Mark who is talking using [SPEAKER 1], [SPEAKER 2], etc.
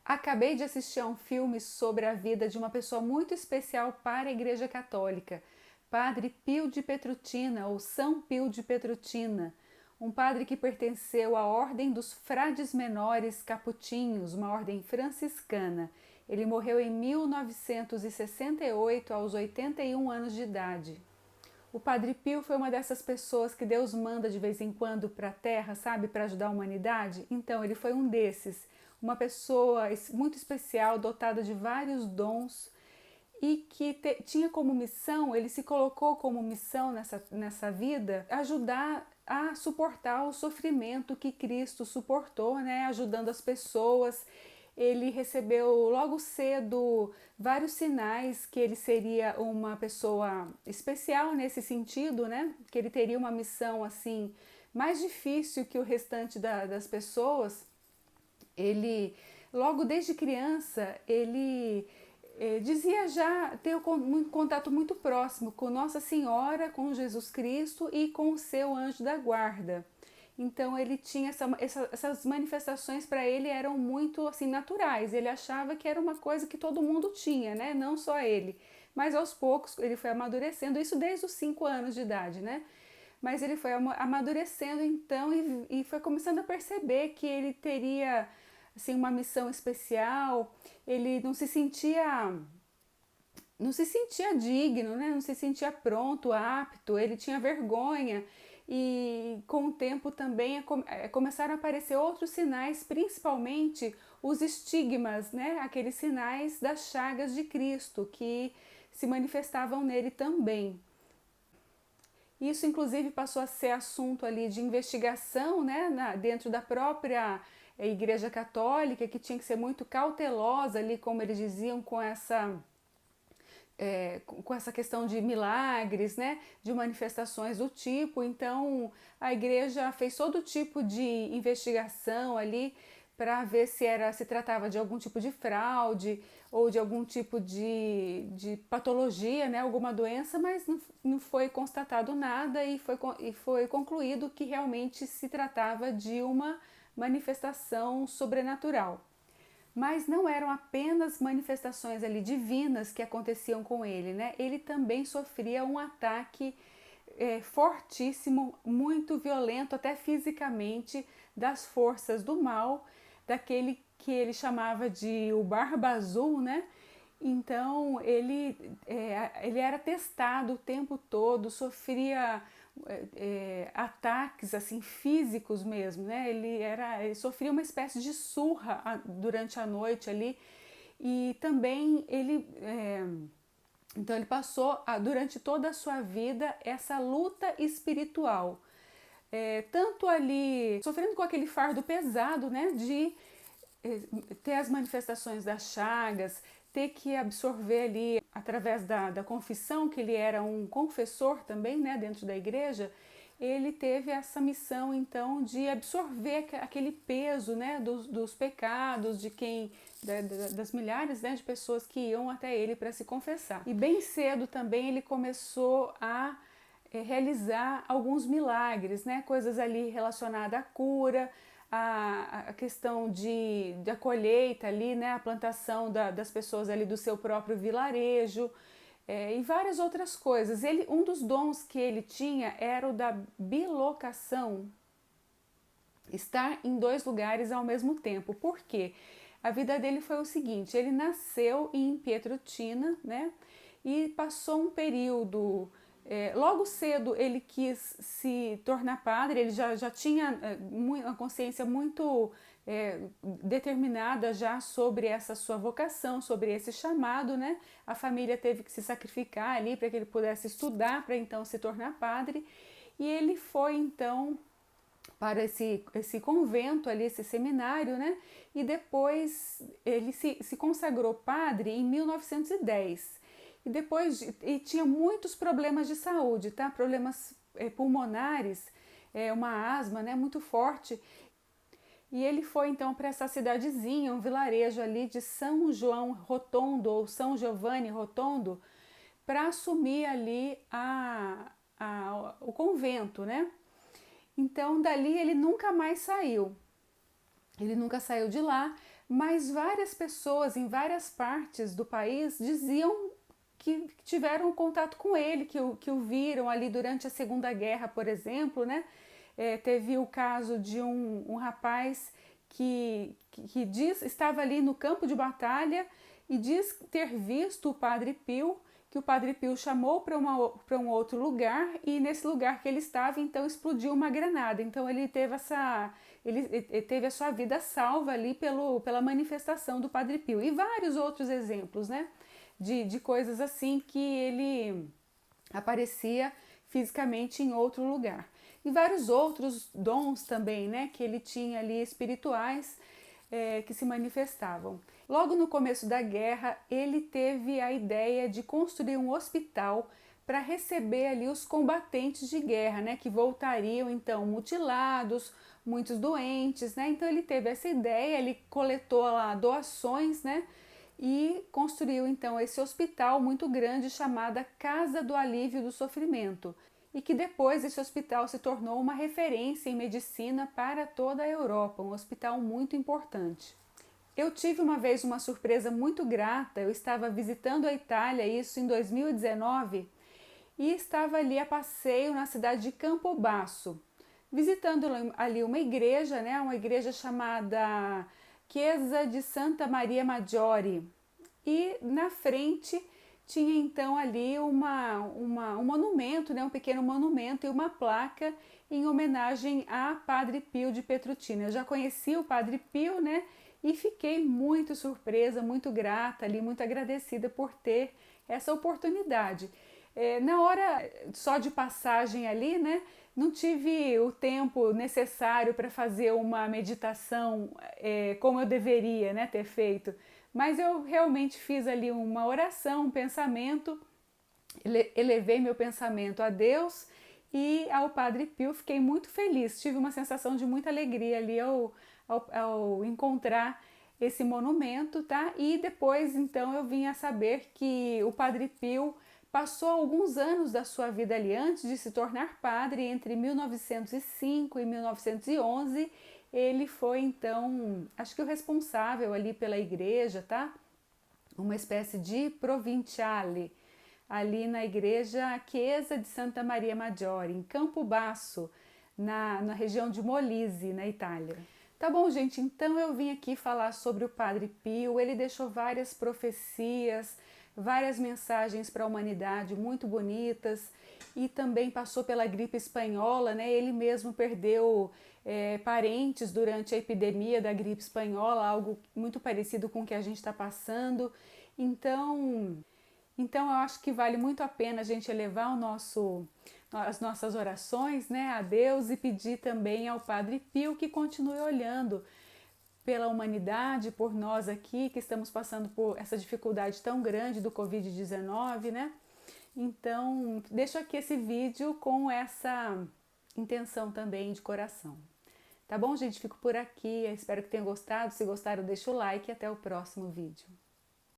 [SPEAKER 1] Acabei de assistir a um filme sobre a vida de uma pessoa muito especial para a Igreja Católica, Padre Pio de Petrutina, ou São Pio de Petrutina, um padre que pertenceu à Ordem dos Frades Menores Capuchinhos, uma ordem franciscana. Ele morreu em 1968, aos 81 anos de idade. O Padre Pio foi uma dessas pessoas que Deus manda de vez em quando para a Terra, sabe, para ajudar a humanidade. Então, ele foi um desses, uma pessoa muito especial, dotada de vários dons e que tinha como missão, ele se colocou como missão nessa vida, ajudar a suportar o sofrimento que Cristo suportou, né, ajudando as pessoas. Ele recebeu logo cedo vários sinais que ele seria uma pessoa especial nesse sentido, né? Que ele teria uma missão assim mais difícil que o restante das pessoas. Ele, logo desde criança, ele dizia já ter um contato muito próximo com Nossa Senhora, com Jesus Cristo e com o seu anjo da guarda. Então ele tinha essas manifestações, para ele eram muito assim naturais. Ele achava que era uma coisa que todo mundo tinha, né? Não só ele. Mas aos poucos ele foi amadurecendo, isso desde os 5 anos de idade, né? Mas ele foi amadurecendo então e foi começando a perceber que ele teria assim uma missão especial. Ele não se sentia digno, né? Não se sentia pronto, apto, ele tinha vergonha. E com o tempo também começaram a aparecer outros sinais, principalmente os estigmas, né? Aqueles sinais das chagas de Cristo que se manifestavam nele também. Isso inclusive passou a ser assunto ali de investigação, né? Dentro da própria Igreja Católica, que tinha que ser muito cautelosa ali, como eles diziam, com essa questão de milagres, né, de manifestações do tipo. Então a igreja fez todo tipo de investigação ali para ver se tratava de algum tipo de fraude ou de algum tipo de patologia, né, alguma doença, mas não foi constatado nada e foi concluído que realmente se tratava de uma manifestação sobrenatural. Mas não eram apenas manifestações ali divinas que aconteciam com ele, né? Ele também sofria um ataque fortíssimo, muito violento, até fisicamente, das forças do mal, daquele que ele chamava de o Barba Azul, né? Então ele era testado o tempo todo, sofria ataques assim físicos mesmo, né? Ele sofria uma espécie de surra durante a noite ali. E também então ele passou durante toda a sua vida essa luta espiritual, tanto ali sofrendo com aquele fardo pesado, né, de ter as manifestações das chagas, ter que absorver ali através da confissão, que ele era um confessor também, né, dentro da igreja. Ele teve essa missão então de absorver aquele peso, né, dos pecados de das milhares, né, de pessoas que iam até ele para se confessar. E bem cedo também ele começou a realizar alguns milagres, né, coisas ali relacionadas à cura, a questão da colheita ali, né, a plantação das pessoas ali do seu próprio vilarejo, e várias outras coisas. Um dos dons que ele tinha era o da bilocação, estar em 2 lugares ao mesmo tempo. Por quê? A vida dele foi o seguinte: ele nasceu em Petrutina, né, e passou um período. Logo cedo ele quis se tornar padre, ele já tinha uma consciência muito determinada já sobre essa sua vocação, sobre esse chamado, né? A família teve que se sacrificar ali para que ele pudesse estudar, para então se tornar padre. E ele foi então para esse convento ali, esse seminário, né? E depois ele se consagrou padre em 1910. E depois e tinha muitos problemas de saúde, tá? Problemas pulmonares, uma asma, né, muito forte. E ele foi então para essa cidadezinha, um vilarejo ali de São João Rotondo, ou São Giovanni Rotondo, para assumir ali o convento, né? Então dali ele nunca mais saiu. Ele nunca saiu de lá, mas várias pessoas em várias partes do país diziam que tiveram contato com ele, que o viram ali durante a Segunda Guerra, por exemplo, né? Teve o caso de um rapaz que diz estava ali no campo de batalha e diz ter visto o Padre Pio, que o Padre Pio chamou para um outro lugar e nesse lugar que ele estava, então explodiu uma granada. Então ele teve a sua vida salva ali pela manifestação do Padre Pio. E vários outros exemplos, né? De coisas assim que ele aparecia fisicamente em outro lugar. E vários outros dons também, né, que ele tinha ali espirituais que se manifestavam. Logo no começo da guerra, ele teve a ideia de construir um hospital para receber ali os combatentes de guerra, né, que voltariam então mutilados, muitos doentes, né? Então ele teve essa ideia, ele coletou lá doações, né? E construiu então esse hospital muito grande chamada Casa do Alívio do Sofrimento, e que depois esse hospital se tornou uma referência em medicina para toda a Europa, um hospital muito importante. Eu tive uma vez uma surpresa muito grata, eu estava visitando a Itália, isso em 2019, e estava ali a passeio na cidade de Campobasso, visitando ali uma igreja, né, uma igreja chamada Chiesa di Santa Maria Maggiore, e na frente tinha então ali um monumento, né, um pequeno monumento e uma placa em homenagem a Padre Pio de Petrúcina. Eu já conhecia o Padre Pio, né, e fiquei muito surpresa, muito grata ali, muito agradecida por ter essa oportunidade. Na hora só de passagem ali, né, não tive o tempo necessário para fazer uma meditação como eu deveria, né, ter feito, mas eu realmente fiz ali uma oração, um pensamento, elevei meu pensamento a Deus e ao Padre Pio, fiquei muito feliz, tive uma sensação de muita alegria ali ao encontrar esse monumento, tá? E depois então eu vim a saber que o Padre Pio passou alguns anos da sua vida ali antes de se tornar padre, entre 1905 e 1911. Ele foi então, acho que o responsável ali pela igreja, tá? Uma espécie de provinciale ali na igreja Chiesa di Santa Maria Maggiore, em Campobasso, na região de Molise, na Itália. Tá bom, gente, então eu vim aqui falar sobre o Padre Pio. Ele deixou várias profecias, várias mensagens para a humanidade muito bonitas, e também passou pela gripe espanhola, né? Ele mesmo perdeu parentes durante a epidemia da gripe espanhola, algo muito parecido com o que a gente está passando. Então eu acho que vale muito a pena a gente elevar as nossas orações, né, a Deus, e pedir também ao Padre Pio que continue olhando pela humanidade, por nós aqui que estamos passando por essa dificuldade tão grande do Covid-19, né? Então, deixo aqui esse vídeo com essa intenção também de coração. Tá bom, gente? Fico por aqui. Eu espero que tenham gostado. Se gostaram, deixa o like e até o próximo vídeo.